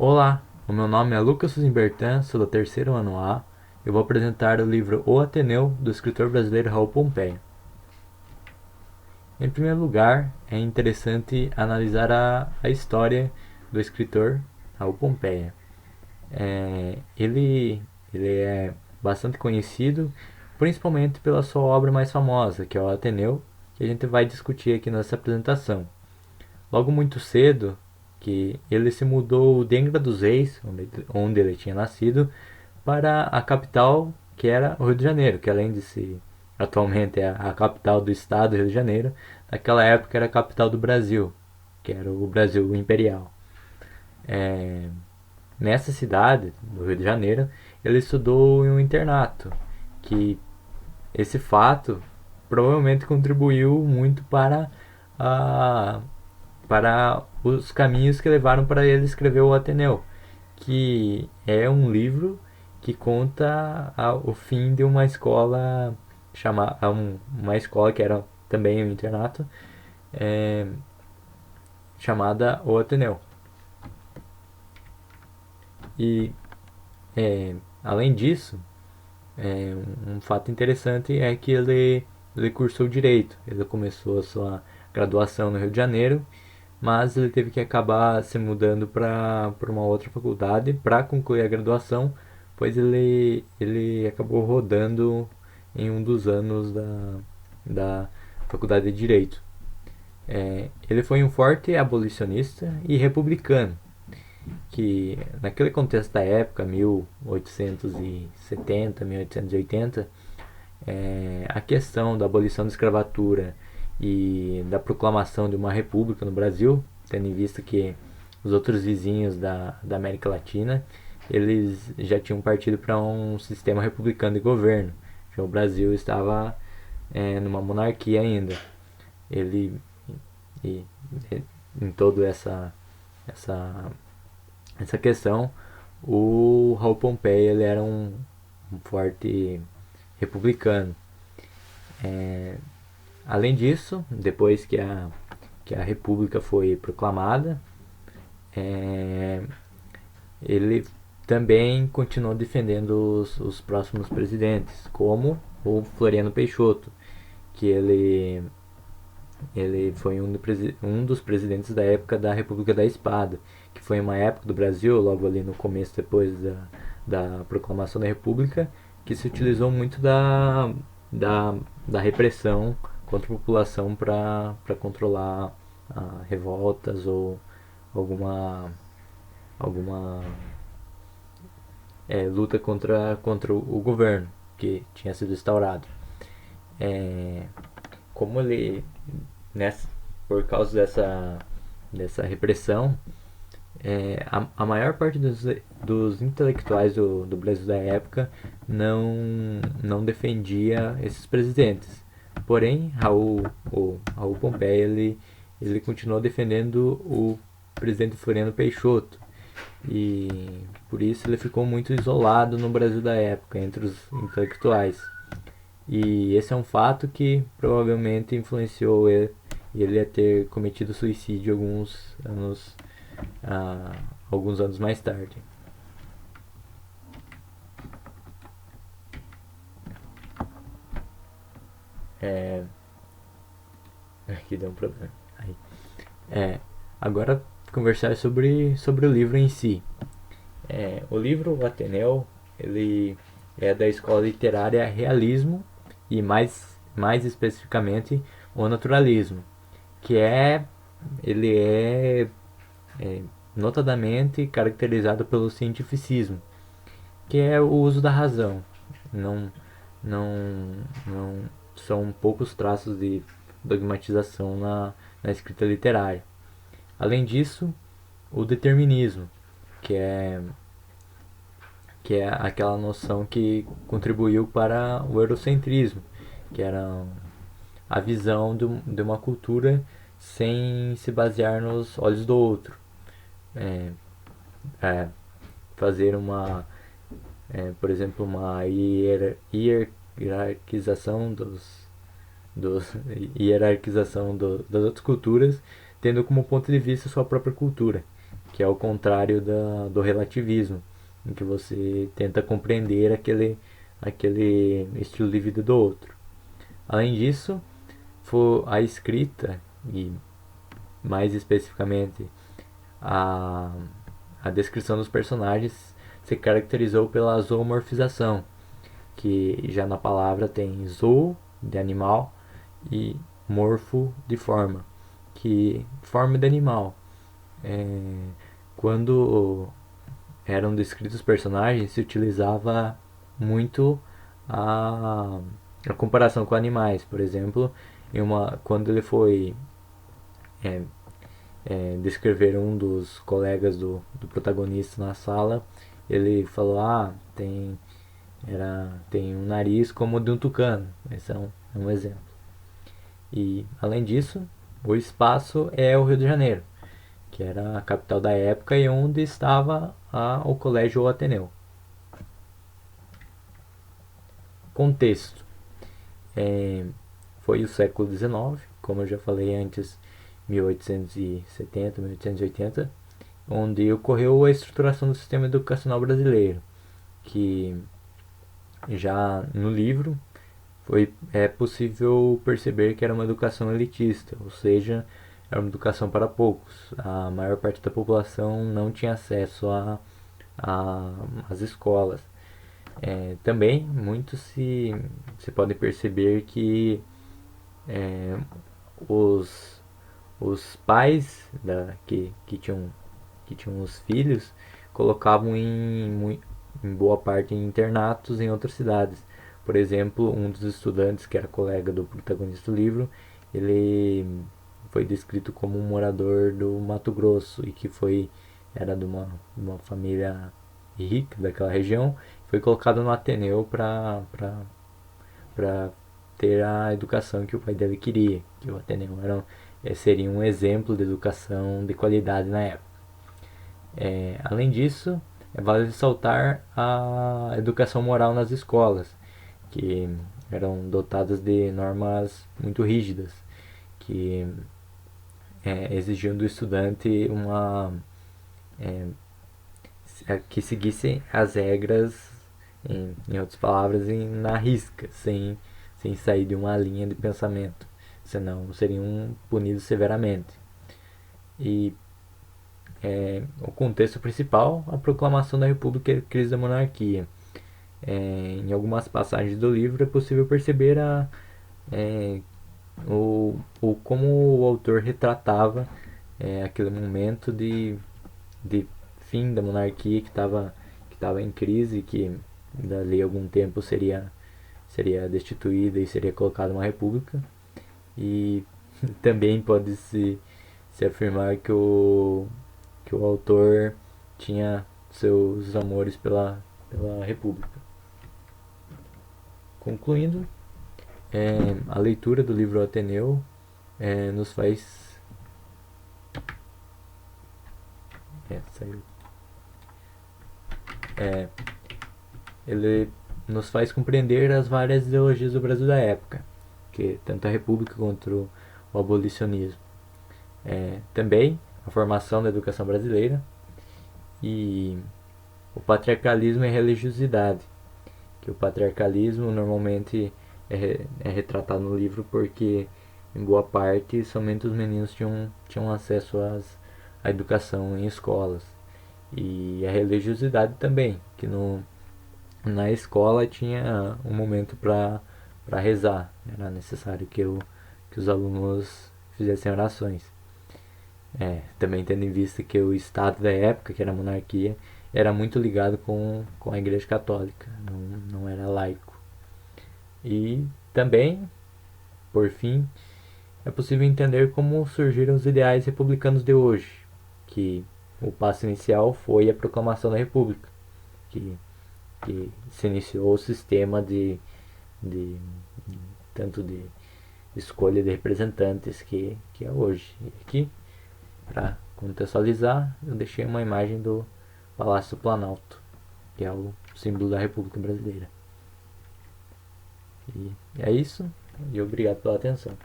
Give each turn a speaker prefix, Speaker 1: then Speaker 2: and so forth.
Speaker 1: Olá, o meu nome é Lucas Suzin-Bertin, sou do terceiro ano A. Eu vou apresentar o livro O Ateneu, do escritor brasileiro Raul Pompeia. Em primeiro lugar, é interessante analisar a história do escritor Raul Pompeia. Ele é bastante conhecido, principalmente pela sua obra mais famosa, que é o Ateneu, que a gente vai discutir aqui nessa apresentação. Logo muito cedo, que ele se mudou de Angra dos Reis, onde ele tinha nascido, para a capital, que era o Rio de Janeiro, que além de ser atualmente é a capital do estado do Rio de Janeiro, naquela época era a capital do Brasil, que era o Brasil imperial. É, Nessa cidade, do Rio de Janeiro, ele estudou em um internato, que esse fato provavelmente contribuiu muito a, para os caminhos que levaram para ele escrever o Ateneu, que é um livro que conta o fim de uma escola uma escola que era também um internato, é, chamada o Ateneu. E além disso, um fato interessante é que ele cursou direito. Ele começou a sua graduação no Rio de Janeiro, mas ele teve que acabar se mudando para uma outra faculdade para concluir a graduação, pois ele acabou rodando em um dos anos da faculdade de Direito. Ele foi um forte abolicionista e republicano, que naquele contexto da época, 1870, 1880, a questão da abolição da escravatura e da proclamação de uma república no Brasil, tendo em vista que os outros vizinhos da América Latina eles já tinham partido para um sistema republicano de governo. Já o Brasil estava numa monarquia ainda. Ele e, em toda essa essa questão, o Raul Pompeia ele era um forte republicano. Além disso, depois que a República foi proclamada, é, ele também continuou defendendo os próximos presidentes, como o Floriano Peixoto, que ele foi um dos presidentes da época da República da Espada, que foi uma época do Brasil, logo ali no começo, depois da proclamação da República, que se utilizou muito da, da repressão contra a população para controlar revoltas ou alguma luta contra o governo que tinha sido instaurado. É, Como ele, nessa, por causa dessa repressão, a maior parte dos intelectuais do Brasil da época não defendia esses presidentes. Porém, Raul Pompeia ele continuou defendendo o presidente Floriano Peixoto. E por isso ele ficou muito isolado no Brasil da época, entre os intelectuais. E esse é um fato que provavelmente influenciou ele a ter cometido suicídio ah, alguns anos mais tarde. É, aqui deu um problema. Aí. Agora conversar sobre o livro em si. O livro O Ateneu ele é da escola literária Realismo e mais especificamente o Naturalismo, que ele é notadamente caracterizado pelo cientificismo, que é o uso da razão. Não, não são poucos traços de dogmatização na escrita literária. Além disso, o determinismo, que é que é aquela noção que contribuiu para o eurocentrismo, que era a visão de uma cultura sem se basear nos olhos do outro. É, é, Fazer por exemplo, uma hierarquização dos hierarquização das outras culturas, tendo como ponto de vista sua própria cultura, que é o contrário do relativismo, em que você tenta compreender aquele estilo de vida do outro. Além disso, a escrita, e mais especificamente a, a descrição dos personagens, se caracterizou pela zoomorfização, que já na palavra tem zoo, de animal, e morfo, de forma, que forma de animal. Quando eram descritos personagens, se utilizava muito a, a comparação com animais. Por exemplo, quando ele foi descrever um dos colegas do protagonista na sala, ele falou: tem um nariz como o de um tucano. Esse é um exemplo. E além disso, o espaço é o Rio de Janeiro, que era a capital da época e onde estava o colégio ou Ateneu. Contexto: foi o século XIX, como eu já falei antes, 1870, 1880, onde ocorreu a estruturação do sistema educacional brasileiro, que já no livro é possível perceber que era uma educação elitista, ou seja, era uma educação para poucos. A maior parte da população não tinha acesso às escolas. Também muito se pode perceber que os, os pais que tinham os filhos colocavam em boa parte em internatos em outras cidades. Por exemplo, um dos estudantes, que era colega do protagonista do livro, ele foi descrito como um morador do Mato Grosso e que era de uma família rica daquela região, foi colocado no Ateneu para ter a educação que o pai dele queria, que o Ateneu seria um exemplo de educação de qualidade na época. Além disso, vale ressaltar a educação moral nas escolas, que eram dotadas de normas muito rígidas, que exigiam do estudante que seguisse as regras, em outras palavras, na risca, sem sair de uma linha de pensamento, senão seriam punidos severamente. E o contexto principal, a proclamação da República e a crise da monarquia. Em algumas passagens do livro é possível perceber como o autor retratava aquele momento de fim da monarquia que estava em crise, que dali a algum tempo seria destituída e seria colocada uma república. E também se afirmar que o autor tinha seus amores pela república. Concluindo, a leitura do livro Ateneu nos faz ele nos faz compreender as várias ideologias do Brasil da época, que tanto a república quanto o abolicionismo. Também a formação da educação brasileira e o patriarcalismo e a religiosidade, que o patriarcalismo normalmente é retratado no livro porque em boa parte somente os meninos tinham acesso à educação em escolas, e a religiosidade também, que na escola tinha um momento para rezar, era necessário que os alunos fizessem orações. Também tendo em vista que o Estado da época, que era a monarquia, era muito ligado com a Igreja Católica, não era laico. E também, por fim, é possível entender como surgiram os ideais republicanos de hoje, que o passo inicial foi a proclamação da República, que se iniciou o sistema de tanto de escolha de representantes que é hoje. E aqui, para contextualizar, eu deixei uma imagem do Palácio do Planalto, que é o símbolo da República Brasileira. E é isso, e obrigado pela atenção.